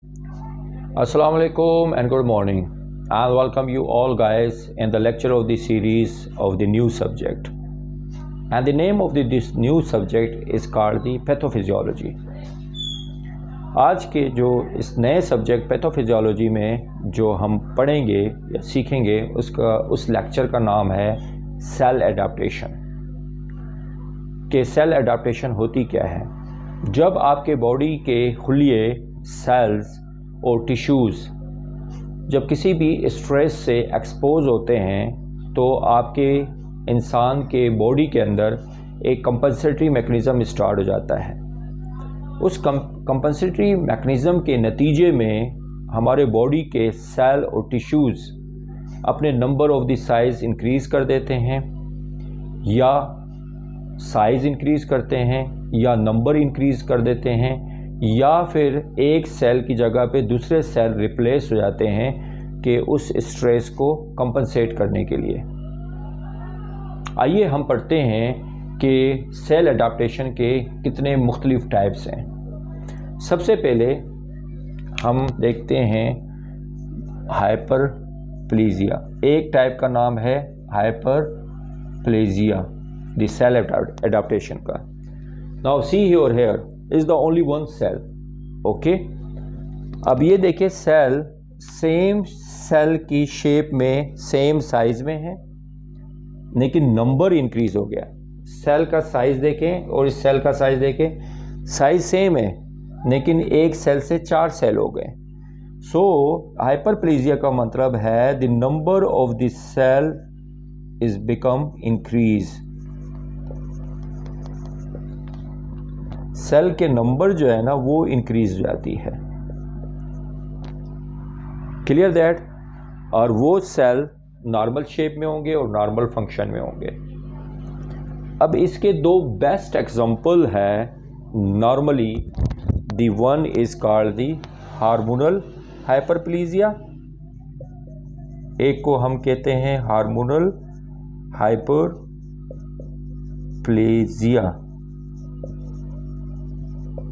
Assalamu alaikum and good morning. I'll welcome you all guys in the lecture of the series of the new subject. And the name of this new subject is called the pathophysiology. आज के जो इस नए subject pathophysiology में जो हम पढ़ेंगे या सीखेंगे उस लेक्चर का नाम है सेल एडाप्टेशन। कि सेल एडाप्टेशन होती क्या है। जब आपके बॉडी के खुलिए सेल्स और टिश्यूज़ जब किसी भी स्ट्रेस से एक्सपोज होते हैं तो आपके इंसान के बॉडी के अंदर एक कंपनसेटरी मैकेनिज़्म स्टार्ट हो जाता है। उस कंपनसेटरी मैकेनिज़्म के नतीजे में हमारे बॉडी के सेल और टिश्यूज़ अपने number of the size increase कर देते हैं, या साइज़ इंक्रीज़ करते हैं, या नंबर इंक्रीज़ कर देते हैं, या फिर एक सेल की जगह पे दूसरे सेल रिप्लेस हो जाते हैं कि उस स्ट्रेस को कंपनसेट करने के लिए। आइए हम पढ़ते हैं कि सेल एडाप्टेशन के कितने मुख्तलिफ टाइप्स हैं। सबसे पहले हम देखते हैं हाइपरप्लेजिया। एक टाइप का नाम है हाइपरप्लेजिया, द सेल एडाप्टेशन का। Now see here is the only one cell. Okay, अब ये देखिए सेल सेम सेल की शेप में सेम साइज में है, लेकिन नंबर इंक्रीज हो गया। सेल का साइज देखें और इस सेल का साइज देखें, साइज सेम है लेकिन एक सेल से 4 सेल हो गए। सो हाइपरप्लेजिया का मतलब है the number of the cell is become increase. Cell के नंबर जो है ना वो इंक्रीज हो जाती है। Clear that. और वो सेल नॉर्मल शेप में होंगे और नॉर्मल फंक्शन में होंगे। अब इसके दो बेस्ट एग्जांपल है। Normally the one is called the hormonal hyperplasia, एक को हम कहते हैं हार्मोनल हाइपरप्लेजिया,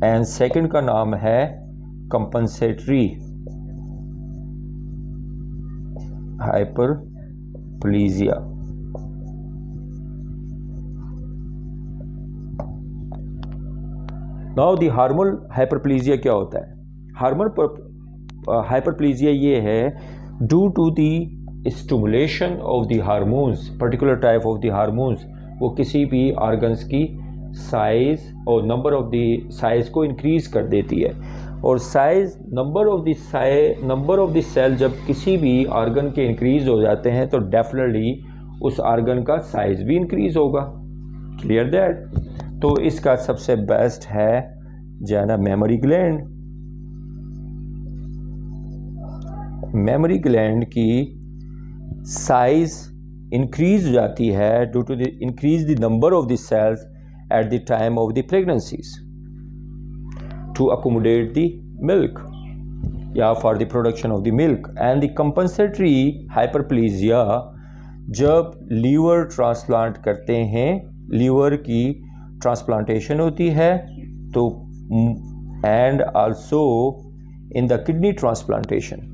एंड सेकंड का नाम है compensatory hyperplasia. Now the hormonal hyperplasia क्या होता है। हार्मोनल हाइपरप्लेजिया ये है due to the stimulation of the hormones, particular type of the hormones, वो किसी भी ऑर्गन्स की साइज और नंबर ऑफ द साइज को इंक्रीज कर देती है। और size number of the cell जब किसी भी ऑर्गन के इंक्रीज हो जाते हैं तो डेफिनेटली उस ऑर्गन का साइज भी इंक्रीज होगा। Clear that. तो इसका सबसे बेस्ट है जो है ना मेमोरी ग्लैंड। मेमोरी ग्लैंड की साइज इंक्रीज हो जाती है due to the increase the number of the cells at the time of the pregnancies to accommodate the milk, for the production of the milk. And the compensatory hyperplasia जब liver transplant करते हैं, liver की transplantation होती है तो, and also in the kidney transplantation,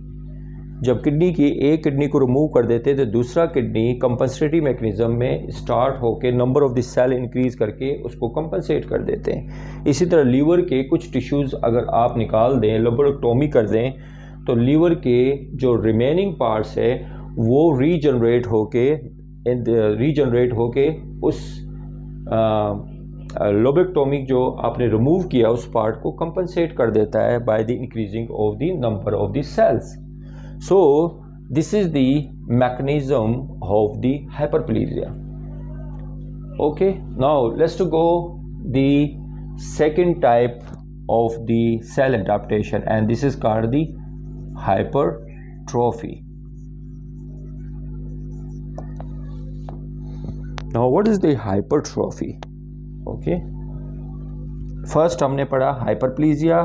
जब kidney की एक किडनी को रिमूव कर देते तो दूसरा किडनी कंपनसेटरी मैकेनिज्म में स्टार्ट होकर number of the cell increase करके उसको कंपनसेट कर देते हैं। इसी तरह लीवर के कुछ टिश्यूज़ अगर आप निकाल दें, लोबोटोमी कर दें, तो लीवर के जो रिमेनिंग पार्ट्स है वो रीजनरेट होके उस लोबोटोमी जो आपने रिमूव किया उस पार्ट को कंपनसेट कर देता है by the increasing of the number of the cells. So this is the mechanism of the hyperplasia. Okay, now let's to go the second type of the cell adaptation, and this is called the hypertrophy. Now what is the hypertrophy? Okay, first हमने पढ़ा hyperplasia।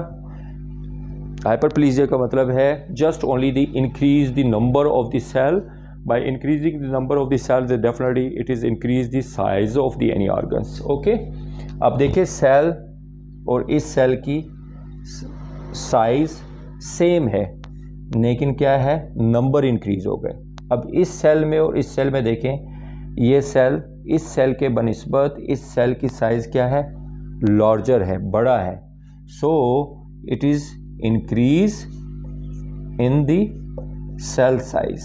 Hyperplasia का मतलब है just only the increase the number of the cell. By increasing the number of the cell definitely it is increase the size of the any organs. Okay, अब देखिए cell और इस cell की size same है, लेकिन क्या है, number increase हो गए। अब इस सेल में और इस सेल में देखें, ये सेल इस सेल के बनिस्बत इस सेल की साइज़ क्या है, लार्जर है, बड़ा है। So it is increase in the cell size.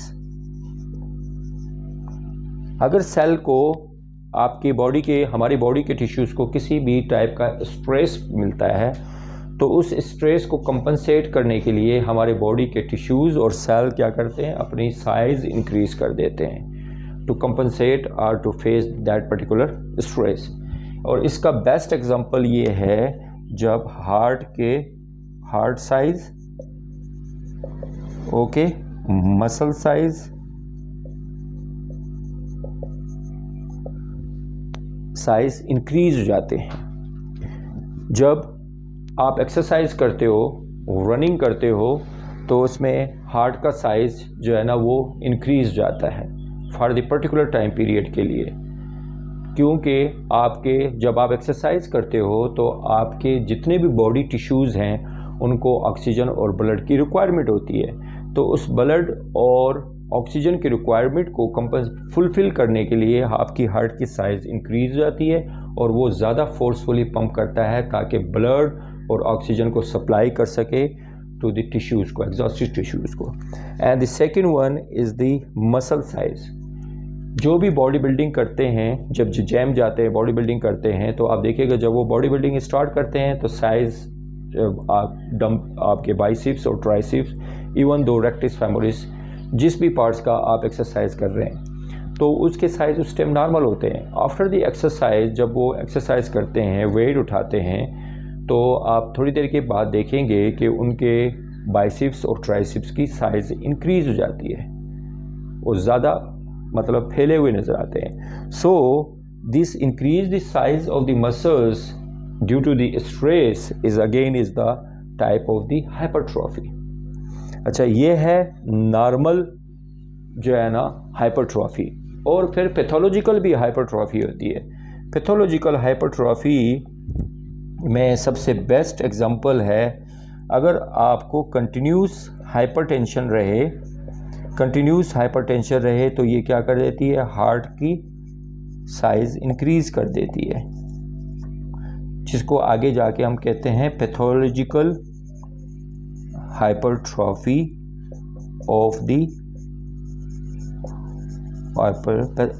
अगर सेल को आपकी बॉडी के, हमारी बॉडी के टिश्यूज़ को किसी भी टाइप का स्ट्रेस मिलता है, तो उस स्ट्रेस को कंपनसेट करने के लिए हमारे बॉडी के टिश्यूज़ और सेल क्या करते हैं, अपनी साइज़ इंक्रीज़ कर देते हैं टू कंपनसेट और to face that particular stress. और इसका बेस्ट एग्जांपल ये है जब heart size, okay, muscle size, size increase हो जाते हैं। जब आप एक्सरसाइज करते हो, रनिंग करते हो, तो उसमें हार्ट का साइज़ जो है ना वो इंक्रीज जाता है for the particular time period के लिए, क्योंकि आपके जब आप एक्सरसाइज करते हो तो आपके जितने भी बॉडी टिश्यूज़ हैं उनको ऑक्सीजन और ब्लड की रिक्वायरमेंट होती है। तो उस ब्लड और ऑक्सीजन की रिक्वायरमेंट को फुलफ़िल करने के लिए आपकी हार्ट की साइज़ इंक्रीज हो जाती है और वो ज़्यादा फोर्सफुली पंप करता है ताकि ब्लड और ऑक्सीजन को सप्लाई कर सके टू द टिश्यूज़ को, एग्जॉस्टेड टिश्यूज़ को। And the second one is the muscle size. जो भी बॉडी बिल्डिंग करते हैं, जब जिम जाते हैं, बॉडी बिल्डिंग करते हैं, तो आप देखिएगा जब वो बॉडी बिल्डिंग स्टार्ट करते हैं तो साइज़ आपके बाइसेप्स और triceps, even though rectus femoris, जिस भी पार्ट्स का आप एक्सरसाइज कर रहे हैं, तो उसके साइज़ उस टाइम नॉर्मल होते हैं। आफ्टर द एक्सरसाइज, जब वो एक्सरसाइज करते हैं, वेट उठाते हैं, तो आप थोड़ी देर के बाद देखेंगे कि उनके बाइसेप्स और ट्राइसेप्स की साइज़ इंक्रीज हो जाती है, वो ज़्यादा मतलब फैले हुए नज़र आते हैं। So this increase the size of the muscles due to the stress is the type of the hypertrophy. अच्छा, ये है नॉर्मल जो है ना हाइपरट्रॉफी। और फिर पैथोलॉजिकल भी हाइपरट्रॉफी होती है। पैथोलॉजिकल हाइपरट्रॉफी में सबसे बेस्ट एग्जांपल है, अगर आपको कंटिन्यूस हाइपरटेंशन रहे तो ये क्या कर देती है, हार्ट की साइज़ इंक्रीज कर देती है, जिसको आगे जाके हम कहते हैं pathological hypertrophy of the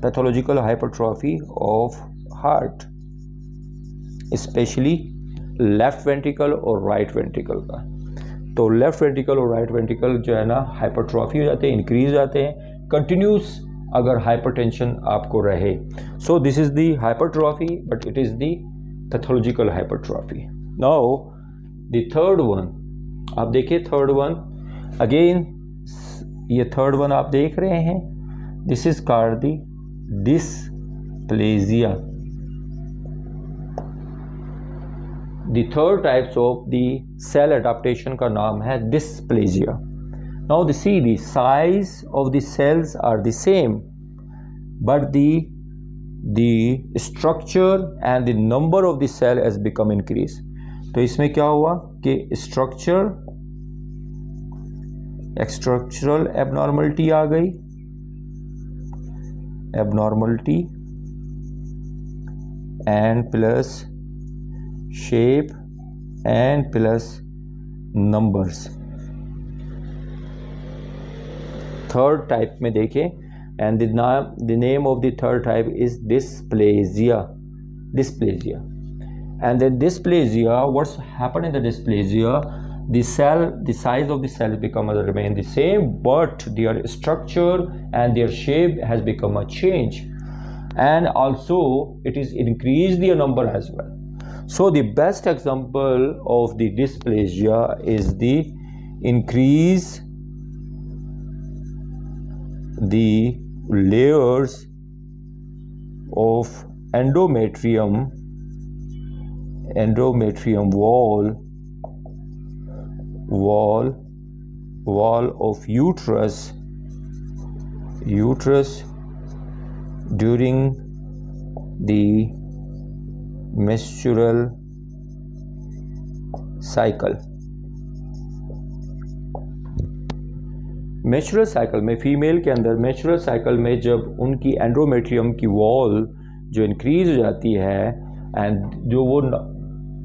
pathological hypertrophy of heart, specially left ventricle और राइट वेंट्रिकल का। तो लेफ्ट वेंट्रिकल और राइट वेंट्रिकल जो है ना हाइपरट्रॉफी हो जाते हैं, इंक्रीज हो जाते हैं कंटिन्यूस अगर हाइपरटेंशन आपको रहे। So this is the hypertrophy, but it is the pathological hypertrophy. Now the third one, आप देखिए थर्ड वन अगेन, ये थर्ड वन आप देख रहे हैं, this is called the dysplasia. The third types of the cell adaptation का नाम है dysplasia. Now see the size of the cells are the same, but the structure and the number of the cell has become increased. तो इसमें क्या हुआ कि structural abnormality आ गई, abnormality and plus shape and plus numbers। Third type में देखें, and the name of the third type is dysplasia। And then dysplasia, what's happened in the dysplasia, the size of the cell remain the same, but their structure and their shape has become a change, and also it is increased their number as well. So the best example of the dysplasia is the increase the layers of endometrium wall of uterus during the menstrual cycle, menstrual cycle में, female के अंदर menstrual cycle में जब उनकी endometrium की wall जो increase हो जाती है एंड जो वो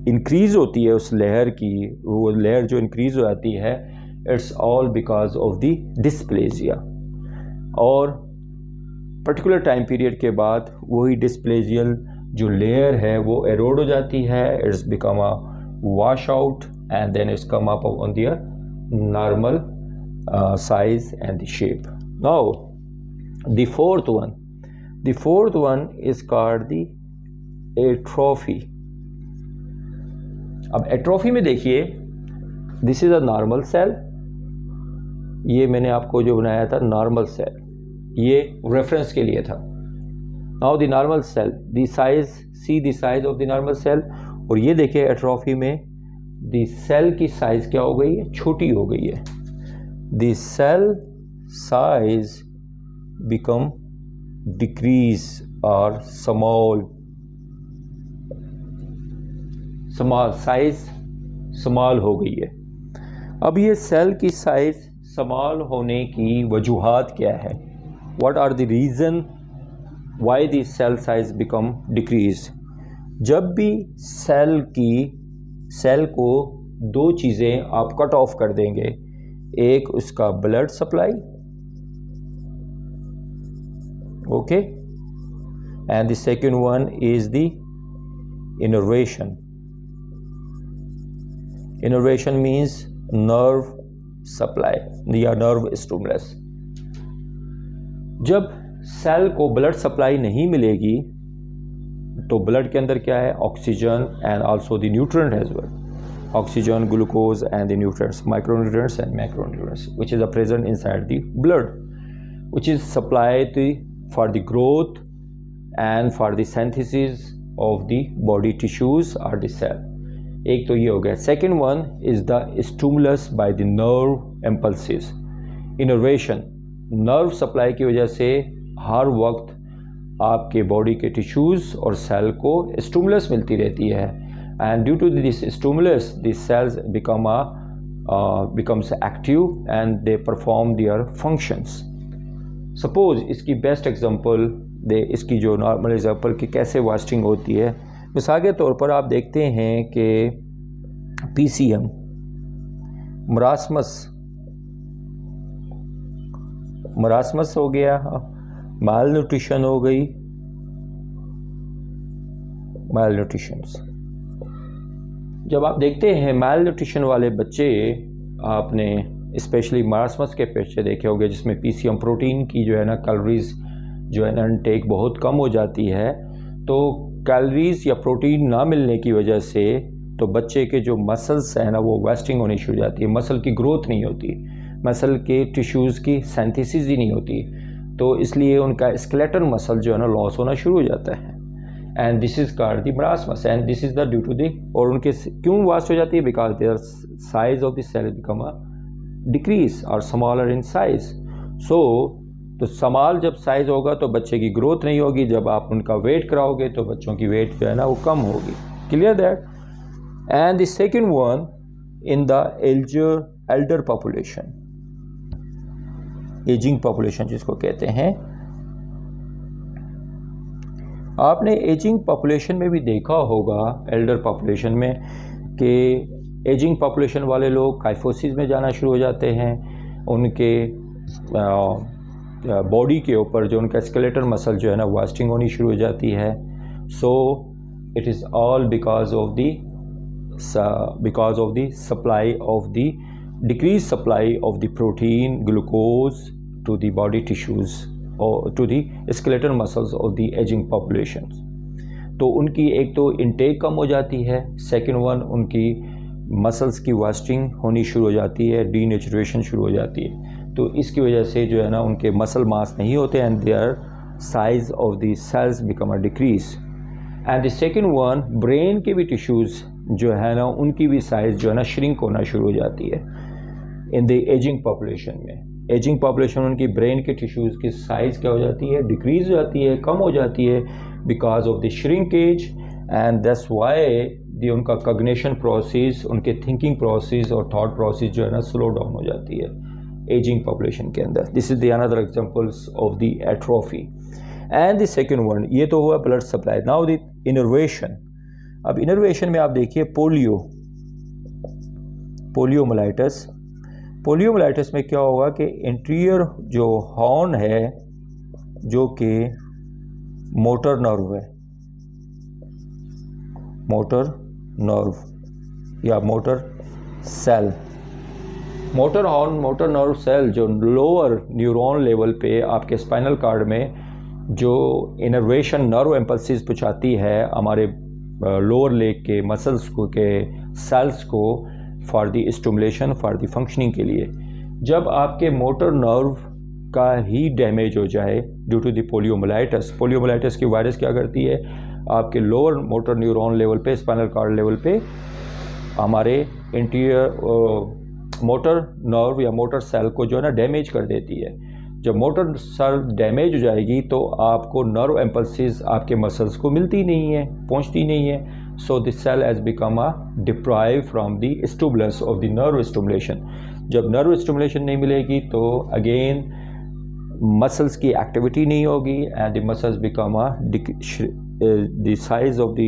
इंक्रीज़ होती है उस लेयर की, वो लेयर जो इंक्रीज़ हो जाती है, it's all because of the dysplasia. और पर्टिकुलर टाइम पीरियड के बाद वही डिस्प्लेजियल जो लेयर है वो एरोड हो जाती है, it's become a wash out and then it's come up on their normal size and the shape. Now the fourth one is called the atrophy. अब atrophy में देखिए, this is a normal cell, ये मैंने आपको जो बनाया था normal cell, ये reference के लिए था. Now the normal cell, the size, see the size of the normal cell, और ये देखिए atrophy में the cell की size क्या हो गई है, छोटी हो गई है. The cell size become decrease or small size small हो गई है. अब ये सेल की साइज स्मॉल होने की वजूहात क्या है? What are the reason why the cell size become decrease? जब भी सेल को दो चीज़ें आप कट ऑफ कर देंगे, एक उसका blood supply, okay, and the second one is the innervation. Innervation means nerve supply या नर्व स्टिमुलस. जब सेल को ब्लड सप्लाई नहीं मिलेगी तो ब्लड के अंदर क्या है? Oxygen and also the nutrient as well. Oxygen, glucose and the nutrients, micronutrients and macronutrients, which is present inside the blood, which is supplied for the growth and for the synthesis of the body tissues or the cell. एक तो ये हो गया. Second one is the stimulus by the nerve impulses. Innervation, nerve supply की वजह से हर वक्त आपके बॉडी के टिश्यूज़ और सेल को स्टिमुलस मिलती रहती है. And due to this stimulus, the cells becomes active and they perform their functions. Suppose इसकी बेस्ट एग्जांपल दे, इसकी जो नॉर्मल एग्जांपल की कैसे वास्टिंग होती है, मिसाल के तौर पर आप देखते हैं कि PCM, मरासमस हो गया, माल न्यूट्रिशन हो गई, माल न्यूट्रिशंस. जब आप देखते हैं माल न्यूट्रिशन वाले बच्चे, आपने स्पेशली मारासमस के बच्चे देखे होंगे जिसमें PCM प्रोटीन की जो है ना कैलोरीज जो है ना इनटेक बहुत कम हो जाती है. तो कैलोरीज या प्रोटीन ना मिलने की वजह से तो बच्चे के जो मसल्स हैं ना वो वेस्टिंग होनी शुरू हो जाती है, मसल की ग्रोथ नहीं होती, मसल के टिश्यूज़ की सिंथेसिस ही नहीं होती. तो इसलिए उनका स्केलेटल मसल जो है ना लॉस होना शुरू हो जाता है. And this is called the marasmus and this is the due to the, और उनके क्यों वास्ट हो जाती है? Because their size of the cell become a decrease और स्मॉलर इन साइज. सो तो स्मॉल जब साइज होगा तो बच्चे की ग्रोथ नहीं होगी. जब आप उनका वेट कराओगे तो बच्चों की वेट जो है ना वो कम होगी. Clear that? And the second one in the Elder population, ageing population जिसको कहते हैं. आपने एजिंग पॉपुलेशन में भी देखा होगा, एल्डर पॉपुलेशन में, कि एजिंग पॉपुलेशन वाले लोग काइफोसिस में जाना शुरू हो जाते हैं. उनके बॉडी के ऊपर जो उनका स्केलेटल मसल जो है ना वास्टिंग होनी शुरू हो जाती है. So it is all because of the supply of the decrease supply of the protein, glucose to the body tissues और to the skeletal muscles of the ageing population. तो उनकी एक तो इनटेक कम हो जाती है, सेकंड वन उनकी मसल्स की वास्टिंग होनी शुरू हो जाती है, डीनेचुरेशन शुरू हो जाती है. तो इसकी वजह से जो है ना उनके मसल मास नहीं होते and there size of the sales become a decrease. And the second one, brain के भी टिश्यूज़ जो है ना उनकी भी साइज़ जो है ना श्रिंक होना शुरू हो जाती है इन द एजिंग पॉपुलेशन में. एजिंग पॉपुलेशन उनकी ब्रेन के टिश्यूज़ की साइज़ क्या हो जाती है? डिक्रीज़ हो जाती है, कम हो जाती है because of the shrinkage. And that's why the उनका कॉग्निशन प्रोसेस, उनके थिंकिंग प्रोसेस और थॉट प्रोसेस जो है ना स्लो डाउन हो जाती है. एजिंग पॉपुलेशन के अंदर। This is the another examples of the atrophy. And the second one, ये तो हुआ blood supply. Now the innervation. अब इनर्वेशन में आप देखिए पोलियोमाइलाइटिस में क्या होगा कि इंटीरियर जो हॉर्न है जो कि मोटर नर्व है, मोटर नर्व या motor cell, motor horn, motor nerve cell जो लोअर न्यूरॉन लेवल पे आपके स्पाइनल कार्ड में जो इनर्वेशन नर्व इम्पल्सिस पहुँचाती है हमारे लोअर लेग के मसल्स को के सेल्स को for the stimulation for the functioning के लिए। जब आपके मोटर नर्व का ही डैमेज हो जाए ड्यू टू द पोलियोमाइलाइटिस की वायरस क्या करती है, आपके लोअर मोटर न्यूरॉन लेवल पे स्पाइनल कार्ड लेवल पे हमारे इंटीरियर मोटर नर्व या मोटर सेल को जो है ना डैमेज कर देती है। जब मोटर सेल डैमेज हो जाएगी तो आपको नर्व इम्पल्सिस आपके मसल्स को मिलती नहीं है, पहुंचती नहीं है। So this cell has become a deprive from the stimulus of the nerve stimulation. जब नर्व स्टिमुलेशन नहीं मिलेगी तो अगेन मसल्स की एक्टिविटी नहीं होगी and the muscles become a the size of the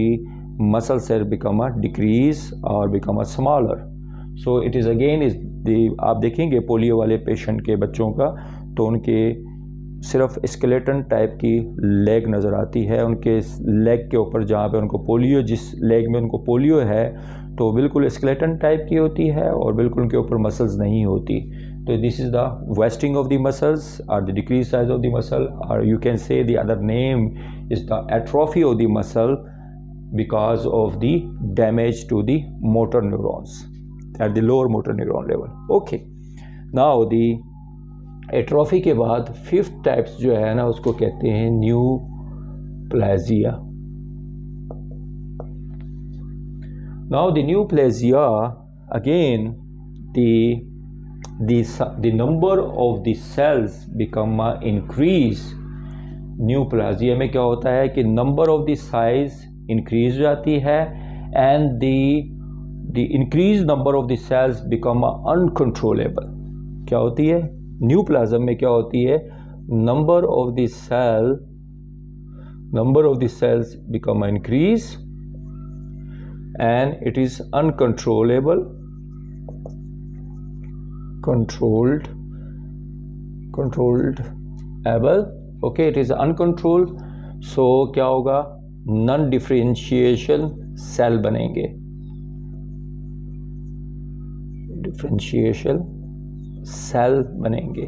muscle cell become a decrease और become a smaller. So it is again is the, आप देखेंगे पोलियो वाले पेशेंट के बच्चों का तो उनके सिर्फ स्केलेटन टाइप की लेग नज़र आती है। उनके लेग के ऊपर जहाँ पे उनको पोलियो, जिस लेग में उनको पोलियो है तो बिल्कुल स्केलेटन टाइप की होती है और बिल्कुल उनके ऊपर मसल्स नहीं होती। तो this is the wasting of the muscles और the decrease size of the muscle, और you can say the other name is the atrophy of the muscle because of the damage to the motor neurons at the lower motor neuron level. Okay, now the atrophy के बाद fifth types जो है ना उसको कहते हैं neoplasia. Now the neoplasia again the number of the cells become increase। Neoplasia में क्या होता है कि number of the size increase हो जाती है and the increased number of the cells become uncontrollable। क्या होती है न्यूप्लाज्म में, क्या होती है number of the cells become increase and it is uncontrollable, controllable। okay, it is uncontrolled। so क्या होगा, नॉन डिफरेंशिएशन सेल बनेंगे, डिफरेंशिएशन सेल बनेंगे।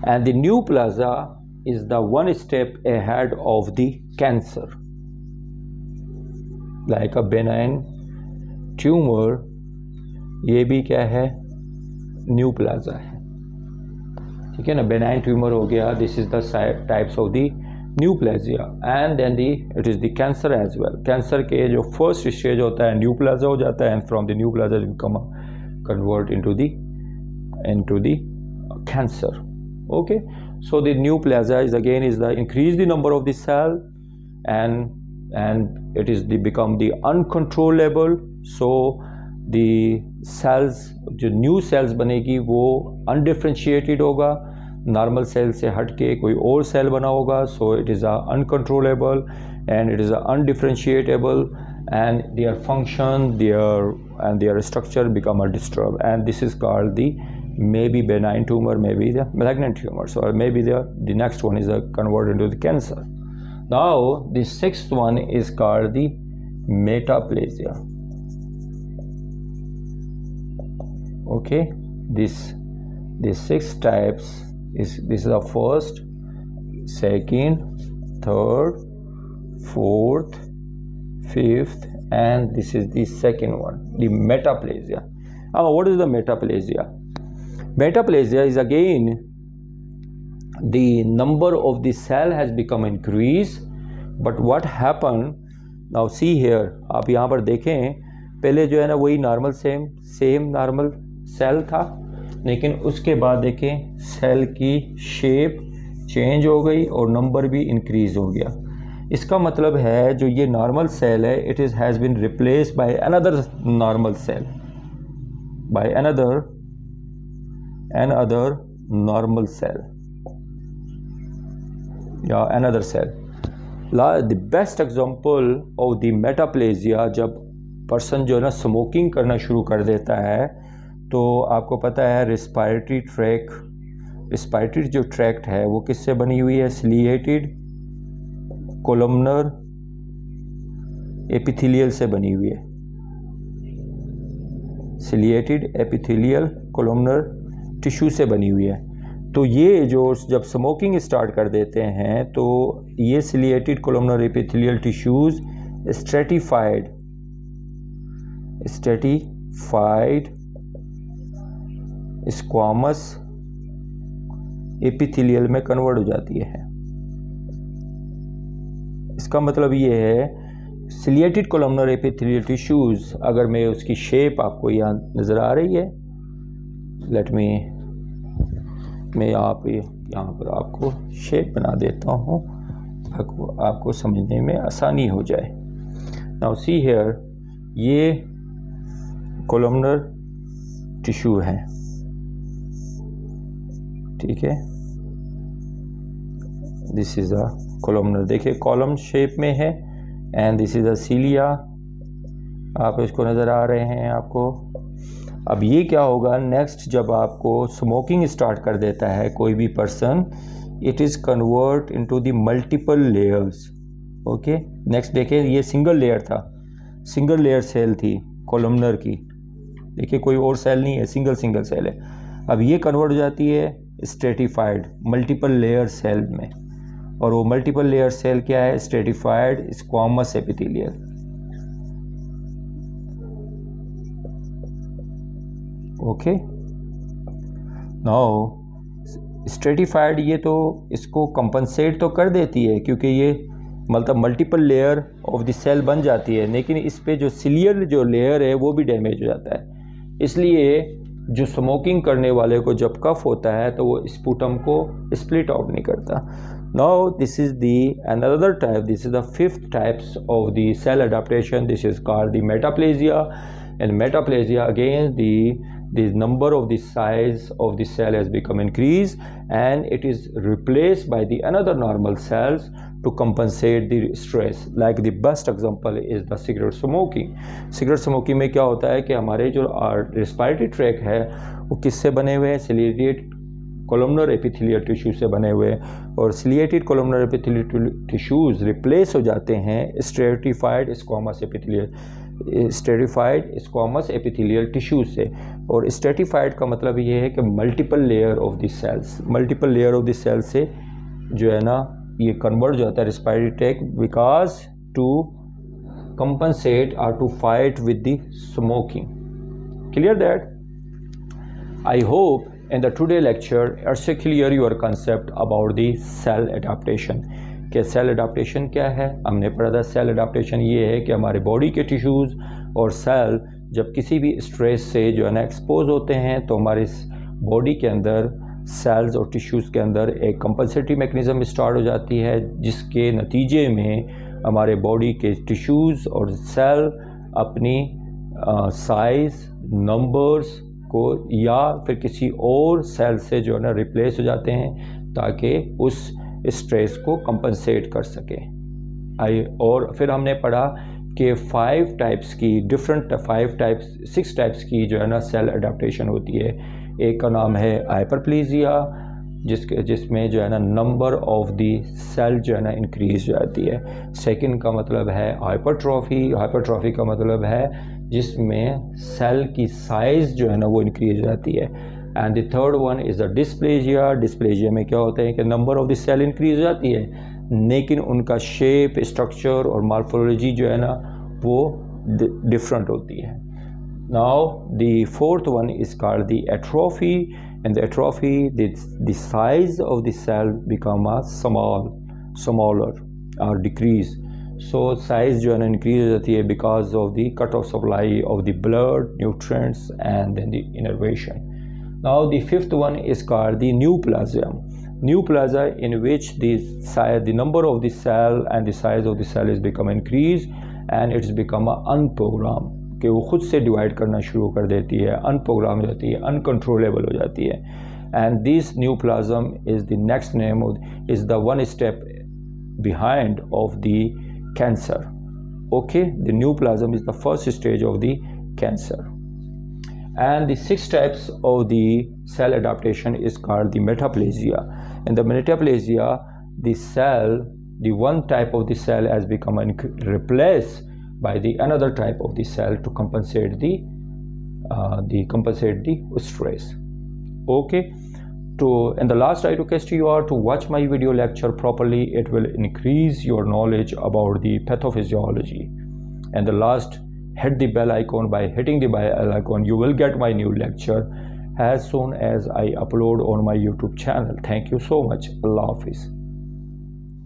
And the neoplasia is the one step ahead of the cancer, like a benign tumour. ये भी क्या है, न्यूप्लाजा है, ठीक है ना। बेनाइन ट्यूमर हो गया, this is the types of the neoplasia. And then it is the cancer as well. Cancer के जो फर्स्ट स्टेज होता है न्यूप्लाजा हो जाता है and from the neoplasia become convert into the cancer. Okay, so the neoplasia is again is the increase the number of the cell and it is become the uncontrollable. So the cells, जो new cells बनेगी वो undifferentiated होगा, normal cell से हट के कोई और cell बना होगा। So it is uncontrollable and it is undifferentiable and their function their structure become disturb and this is called the maybe benign tumor, maybe the malignant tumors, or maybe the next one is converted into the cancer. Now the sixth one is called the metaplasia. Okay, this six types is, this is the first, second, third, fourth, fifth, and this is the second one, the metaplasia. Now what is the metaplasia? Metaplasia is again the number of the cell has become increased, but what happened, now see here, आप यहाँ पर देखें, पहले जो है ना वही normal same normal cell था, लेकिन उसके बाद देखें सेल की शेप चेंज हो गई और नंबर भी इंक्रीज हो गया। इसका मतलब है जो ये नॉर्मल सेल है, it is has been replaced by another normal cell, by another another normal cell या another cell. The best example of the metaplasia, जब पर्सन जो है ना स्मोकिंग करना शुरू कर देता है तो आपको पता है रिस्पायरेटरी जो ट्रैक्ट है वो किससे बनी हुई है? सिलिएटेड कोलमनर एपिथेलियल से बनी हुई है। सिलिएटेड एपिथेलियल कोलमनर टिश्यू से बनी हुई है। तो ये जो जब स्मोकिंग स्टार्ट कर देते हैं तो ये ciliated columnar epithelial tissues stratified squamous epithelial में कन्वर्ट हो जाती है। इसका मतलब ये है सिलिएटेड कोलमनर एपिथेलियल टिश्यूज, अगर मैं उसकी शेप आपको यहाँ नज़र आ रही है, मैं यहाँ पर आपको शेप बना देता हूँ ताकि आपको समझने में आसानी हो जाए। नाउ सी हियर, ये कोलमनर टिश्यू है, ठीक है। दिस इज़ अ कोलमनर, देखिए कॉलम शेप में है, एंड दिस इज़ अ सीलिया, आप इसको नज़र आ रहे हैं आपको। अब ये क्या होगा नेक्स्ट, जब आपको स्मोकिंग स्टार्ट कर देता है कोई भी person, it is convert into the multiple layers. Okay, next देखिए, ये सिंगल लेयर था, सिंगल लेयर सेल थी कोलमनर की, देखिए कोई और सेल नहीं है, सिंगल सेल है। अब ये कन्वर्ट हो जाती है स्ट्रेटिफाइड मल्टीपल लेयर सेल में, और वो मल्टीपल लेयर सेल क्या है? Stratified squamous epithelial. Okay, now stratified ये तो इसको कंपनसेट तो कर देती है क्योंकि ये मतलब multiple layer of the cell बन जाती है, लेकिन इस पे जो सिलियर जो लेयर है वो भी डैमेज हो जाता है। इसलिए जो स्मोकिंग करने वाले को जब कफ होता है तो वो स्पूटम को स्प्लिट आउट नहीं करता। Now this is the another type, this is the fifth types of the cell adaptation, this is called the metaplasia. And metaplasia again the number of the size of the cell has become increased and it is replaced by the another normal cells to compensate the stress. Like the best example is the cigarette smoking. Cigarette smoking में क्या होता है कि हमारे जो respiratory tract है वो किससे बने हुए हैं? सिलिएटेड कोलमनर एपिथेलियल टिश्यू से बने हुए, और ciliated columnar epithelial tissues replace हो जाते हैं स्ट्रेटिफाइड स्क्वामस एपिथेलियल टिश्यूज से। और स्ट्रेटिफाइड का मतलब ये है कि multiple layer of the cells, multiple layer of the cells से जो है ना ये कन्वर्ट हो जाता है respiratory tract, because to compensate और to fight with the smoking. Clear that? I hope in the today lecture it's clear your concept about the cell adaptation। कि सेल अडेप्टेशन क्या है? हमने पढ़ा था सेल अडेप्टेशन ये है कि हमारे बॉडी के टिश्यूज़ और सेल जब किसी भी स्ट्रेस से जो है ना एक्सपोज होते हैं तो हमारे बॉडी के अंदर सेल्स और टिश्यूज़ के अंदर एक कंपनसेटरी मैकेनिज़्म स्टार्ट हो जाती है, जिसके नतीजे में हमारे बॉडी के टिश्यूज़ और सेल अपनी साइज़, नंबर्स को या फिर किसी और सेल से जो है ना रिप्लेस हो जाते हैं ताकि उस स्ट्रेस को कंपनसेट कर सके। और फिर हमने पढ़ा कि 6 टाइप्स की जो है ना सेल अडेप्टेशन होती है। एक का नाम है हाइपरप्लेजिया, जिसमें जो है ना नंबर ऑफ दी सेल जो है ना इंक्रीज हो जाती है। सेकंड का मतलब है हाइपरट्रॉफी का मतलब है जिसमें सेल की साइज़ जो है ना वो इंक्रीज हो जाती है। And the third one is the dysplasia में क्या होता है कि number of the cell increase हो जाती है लेकिन उनका शेप, स्ट्रक्चर और मॉर्फोलॉजी जो है ना वो डिफरेंट होती है। Now the fourth one is called the atrophy, and the atrophy the size of the cell become a smaller और डिक्रीज। सो साइज़ जो है ना इंक्रीज हो जाती है because of the cut off supply of the blood, nutrients and then the innervation. Now the fifth one is called the neoplasia in which the number of the cell and the size of the cell is become increased and it's become a unprogrammed कि वो ख़ुद से divide करना शुरू कर देती है, अनप्रोग्राम हो जाती है, अनकंट्रोलेबल हो जाती है. And this neoplasm is the next name is the one step behind of the cancer. Okay, the neoplasm is the first stage of the cancer. And the 6 steps of the cell adaptation is called the metaplasia. In the metaplasia, the cell, the one type of the cell has become replaced by the another type of the cell to compensate the stress. Okay. And the last I request you are to watch my video lecture properly. It will increase your knowledge about the pathophysiology. And the last, hit the bell icon. By hitting the bell icon, you will get my new lecture as soon as I upload on my YouTube channel. Thank you so much. Allah Hafiz.